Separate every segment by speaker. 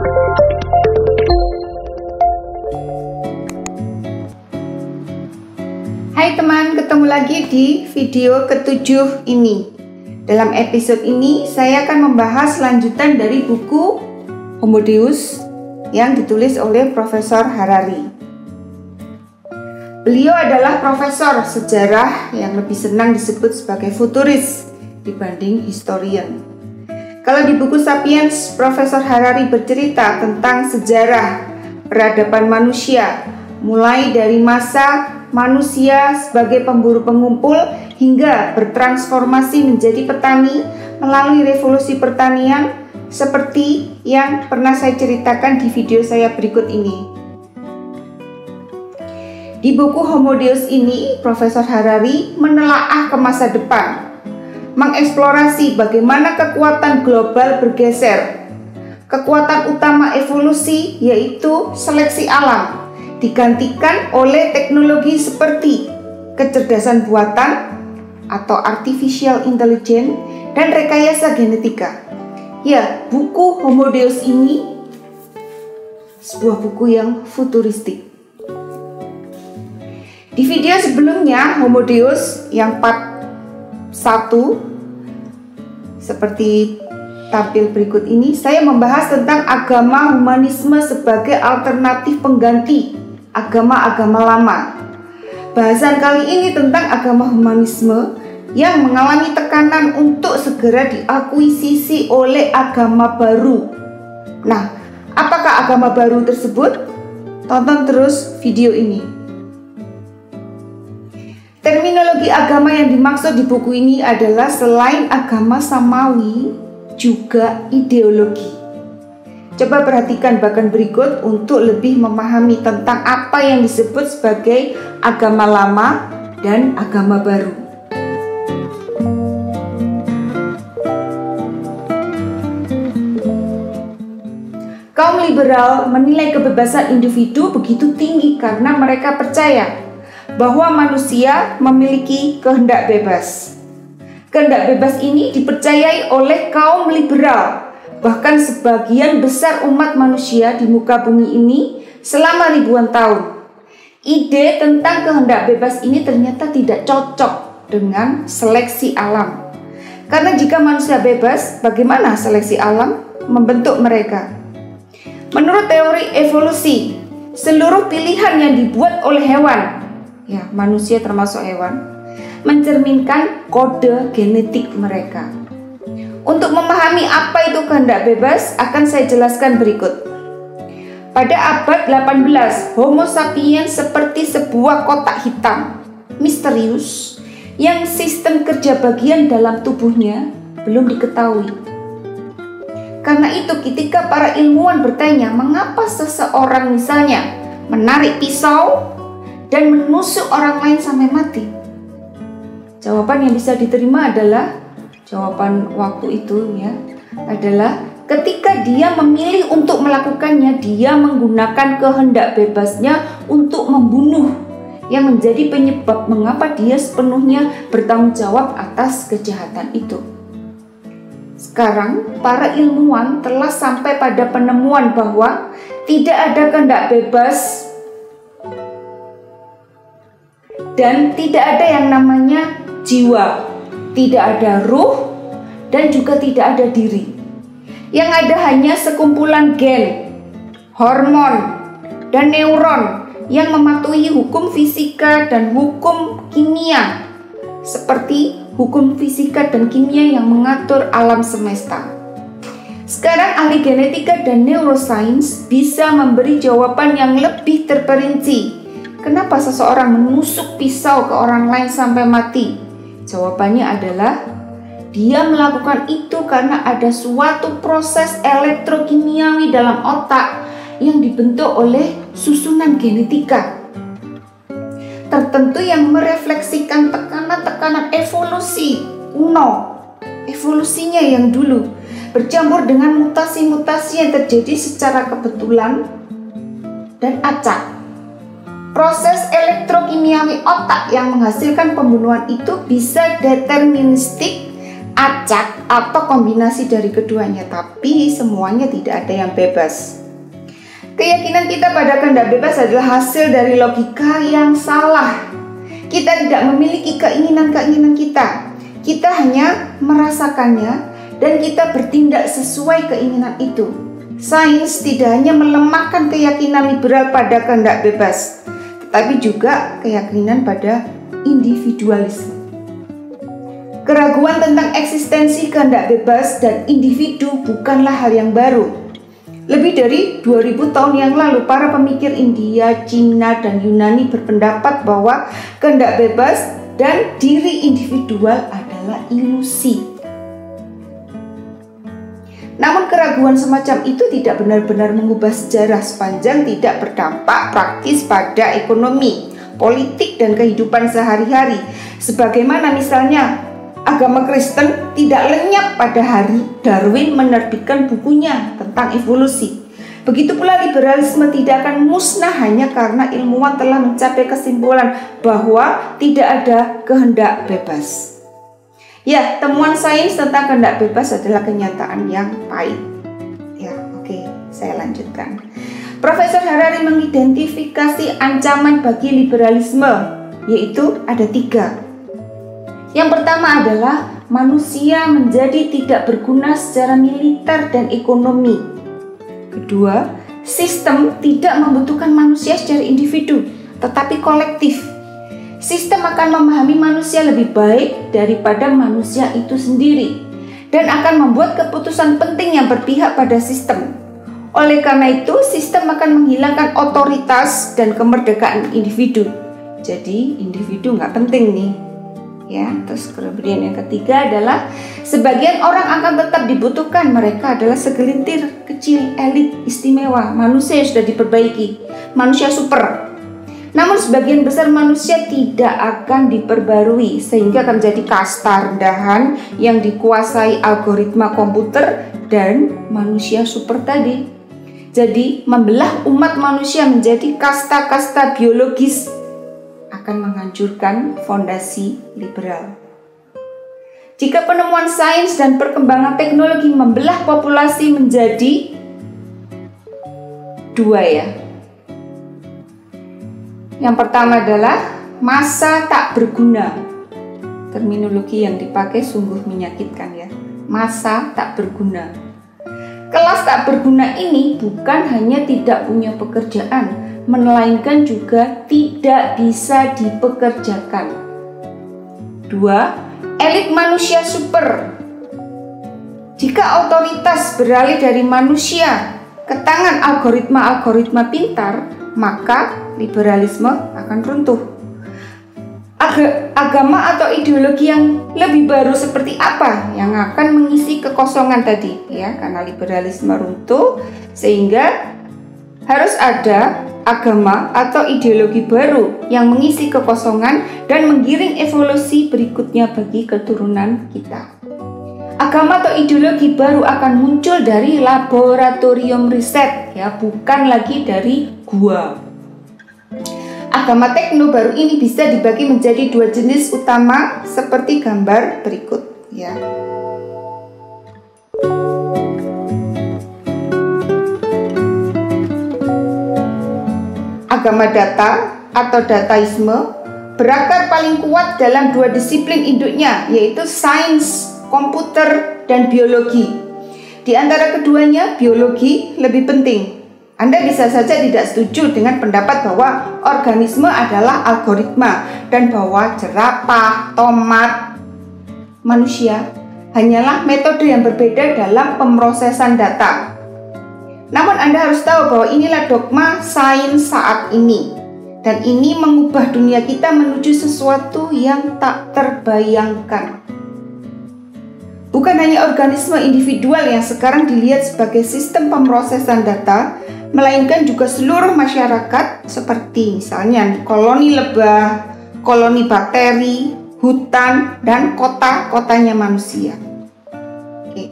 Speaker 1: Hai teman, ketemu lagi di video ke-7 ini. Dalam episode ini, saya akan membahas lanjutan dari buku Homo Deus yang ditulis oleh Profesor Harari. Beliau adalah profesor sejarah yang lebih senang disebut sebagai futuris dibanding historian. Kalau di buku Sapiens, Profesor Harari bercerita tentang sejarah peradaban manusia, mulai dari masa manusia sebagai pemburu pengumpul hingga bertransformasi menjadi petani melalui revolusi pertanian seperti yang pernah saya ceritakan di video saya berikut ini. Di buku Homo Deus ini, Profesor Harari menelaah ke masa depan, mengeksplorasi bagaimana kekuatan global bergeser. Kekuatan utama evolusi yaitu seleksi alam digantikan oleh teknologi seperti kecerdasan buatan atau artificial intelligence dan rekayasa genetika. Ya, buku Homo Deus ini sebuah buku yang futuristik. Di video sebelumnya Homo Deus yang part 1 seperti tampil berikut ini, saya membahas tentang agama humanisme sebagai alternatif pengganti agama-agama lama. Bahasan kali ini tentang agama humanisme yang mengalami tekanan untuk segera diakuisisi oleh agama baru. Nah, apakah agama baru tersebut? Tonton terus video ini. Terminologi agama yang dimaksud di buku ini adalah selain agama samawi, juga ideologi. Coba perhatikan bagian berikut untuk lebih memahami tentang apa yang disebut sebagai agama lama dan agama baru. Kaum liberal menilai kebebasan individu begitu tinggi karena mereka percaya bahwa manusia memiliki kehendak bebas. Kehendak bebas ini dipercayai oleh kaum liberal, bahkan sebagian besar umat manusia di muka bumi ini selama ribuan tahun. Ide tentang kehendak bebas ini ternyata tidak cocok dengan seleksi alam. Karena jika manusia bebas, bagaimana seleksi alam membentuk mereka? Menurut teori evolusi, seluruh pilihan yang dibuat oleh hewan, ya manusia termasuk hewan, mencerminkan kode genetik mereka. Untuk memahami apa itu kehendak bebas akan saya jelaskan berikut. Pada abad 18, Homo sapiens seperti sebuah kotak hitam misterius yang sistem kerja bagian dalam tubuhnya belum diketahui. Karena itu ketika para ilmuwan bertanya mengapa seseorang misalnya menarik pisau dan menusuk orang lain sampai mati, jawaban yang bisa diterima adalah jawaban waktu itu ya adalah ketika dia memilih untuk melakukannya, dia menggunakan kehendak bebasnya untuk membunuh yang menjadi penyebab mengapa dia sepenuhnya bertanggung jawab atas kejahatan itu. Sekarang para ilmuwan telah sampai pada penemuan bahwa tidak ada kehendak bebas dan tidak ada yang namanya jiwa, tidak ada ruh, dan juga tidak ada diri. Yang ada hanya sekumpulan gen, hormon, dan neuron yang mematuhi hukum fisika dan hukum kimia, seperti hukum fisika dan kimia yang mengatur alam semesta. Sekarang ahli genetika dan neuroscience bisa memberi jawaban yang lebih terperinci. Kenapa seseorang menusuk pisau ke orang lain sampai mati? Jawabannya adalah dia melakukan itu karena ada suatu proses elektrokimiawi dalam otak yang dibentuk oleh susunan genetika tertentu yang merefleksikan tekanan-tekanan evolusi kuno, evolusinya yang dulu bercampur dengan mutasi-mutasi yang terjadi secara kebetulan dan acak. Proses elektrokimiawi otak yang menghasilkan pembunuhan itu bisa deterministik acak atau kombinasi dari keduanya, tapi semuanya tidak ada yang bebas. Keyakinan kita pada kehendak bebas adalah hasil dari logika yang salah. Kita tidak memiliki keinginan-keinginan kita. Kita hanya merasakannya dan kita bertindak sesuai keinginan itu. Sains tidak hanya melemahkan keyakinan liberal pada kehendak bebas, tetapi juga keyakinan pada individualisme. Keraguan tentang eksistensi kehendak bebas dan individu bukanlah hal yang baru. Lebih dari 2000 tahun yang lalu, para pemikir India, Cina, dan Yunani berpendapat bahwa kehendak bebas dan diri individual adalah ilusi. Namun keraguan semacam itu tidak benar-benar mengubah sejarah sepanjang tidak berdampak praktis pada ekonomi, politik, dan kehidupan sehari-hari. Sebagaimana misalnya agama Kristen tidak lenyap pada hari Darwin menerbitkan bukunya tentang evolusi. Begitu pula liberalisme tidak akan musnah hanya karena ilmuwan telah mencapai kesimpulan bahwa tidak ada kehendak bebas. Ya, temuan sains tentang kehendak bebas adalah kenyataan yang pahit. Ya, oke, saya lanjutkan. Profesor Harari mengidentifikasi ancaman bagi liberalisme, yaitu ada 3. Yang pertama adalah manusia menjadi tidak berguna secara militer dan ekonomi. Kedua, sistem tidak membutuhkan manusia secara individu, tetapi kolektif. Sistem akan memahami manusia lebih baik daripada manusia itu sendiri dan akan membuat keputusan penting yang berpihak pada sistem. Oleh karena itu, sistem akan menghilangkan otoritas dan kemerdekaan individu. Jadi, individu nggak penting nih. Ya, terus kemudian yang ketiga adalah sebagian orang akan tetap dibutuhkan. Mereka adalah segelintir kecil elit istimewa, manusia yang sudah diperbaiki, manusia super. Namun sebagian besar manusia tidak akan diperbarui sehingga akan menjadi kasta rendahan yang dikuasai algoritma komputer dan manusia super tadi. Jadi membelah umat manusia menjadi kasta-kasta biologis akan menghancurkan fondasi liberal. Jika penemuan sains dan perkembangan teknologi membelah populasi menjadi 2 ya. Yang pertama adalah massa tak berguna. Terminologi yang dipakai sungguh menyakitkan ya. Massa tak berguna. Kelas tak berguna ini bukan hanya tidak punya pekerjaan, melainkan juga tidak bisa dipekerjakan. 2. Elit manusia super. Jika otoritas beralih dari manusia ke tangan algoritma-algoritma pintar, maka liberalisme akan runtuh. Agama atau ideologi yang lebih baru seperti apa yang akan mengisi kekosongan tadi ya, karena liberalisme runtuh sehingga harus ada agama atau ideologi baru yang mengisi kekosongan dan menggiring evolusi berikutnya bagi keturunan kita. Agama atau ideologi baru akan muncul dari laboratorium riset ya, bukan lagi dari gua. Agama tekno baru ini bisa dibagi menjadi 2 jenis utama seperti gambar berikut ya. Agama data atau dataisme berakar paling kuat dalam 2 disiplin induknya, yaitu sains, komputer, dan biologi. Di antara keduanya, biologi lebih penting. Anda bisa saja tidak setuju dengan pendapat bahwa organisme adalah algoritma dan bahwa jerapah, tomat, manusia hanyalah metode yang berbeda dalam pemrosesan data. Namun Anda harus tahu bahwa inilah dogma sains saat ini, dan ini mengubah dunia kita menuju sesuatu yang tak terbayangkan. Bukan hanya organisme individual yang sekarang dilihat sebagai sistem pemrosesan data, melainkan juga seluruh masyarakat seperti misalnya koloni lebah, koloni bakteri, hutan, dan kota-kotanya manusia. Oke.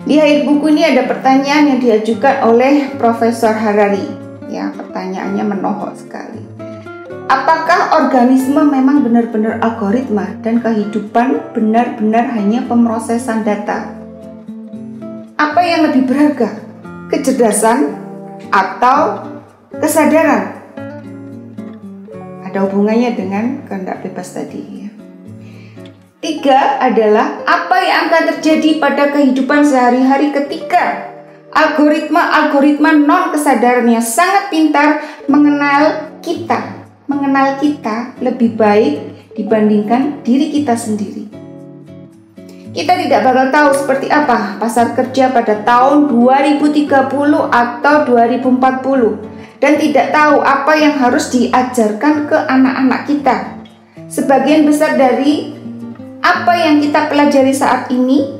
Speaker 1: Di akhir buku ini ada pertanyaan yang diajukan oleh Profesor Harari. Ya, pertanyaannya menohok sekali. Apakah organisme memang benar-benar algoritma dan kehidupan benar-benar hanya pemrosesan data? Apa yang lebih berharga? Kecerdasan atau kesadaran? Ada hubungannya dengan kehendak bebas tadi ya. 3 adalah apa yang akan terjadi pada kehidupan sehari-hari ketika algoritma non kesadaran yang sangat pintar mengenal kita lebih baik dibandingkan diri kita sendiri. Kita tidak bakal tahu seperti apa pasar kerja pada tahun 2030 atau 2040 dan tidak tahu apa yang harus diajarkan ke anak-anak kita. Sebagian besar dari apa yang kita pelajari saat ini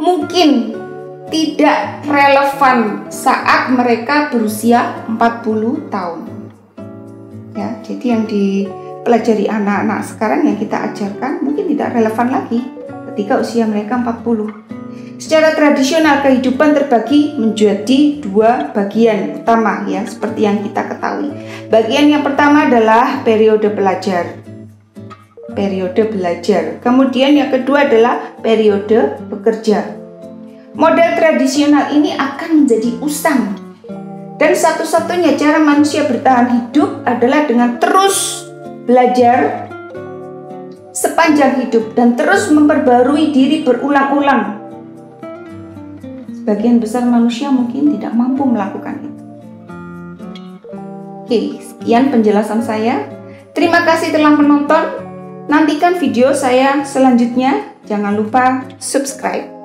Speaker 1: mungkin tidak relevan saat mereka berusia 40 tahun. Ya, jadi yang dipelajari anak-anak sekarang yang kita ajarkan mungkin tidak relevan lagi ketika usia mereka 40. Secara tradisional kehidupan terbagi menjadi 2 bagian utama ya, seperti yang kita ketahui. Bagian yang pertama adalah periode belajar. Kemudian yang kedua adalah periode bekerja. Model tradisional ini akan menjadi usang. Dan satu-satunya cara manusia bertahan hidup adalah dengan terus belajar sepanjang hidup dan terus memperbarui diri berulang-ulang. Sebagian besar manusia mungkin tidak mampu melakukan itu. Oke, sekian penjelasan saya. Terima kasih telah menonton. Nantikan video saya selanjutnya. Jangan lupa subscribe.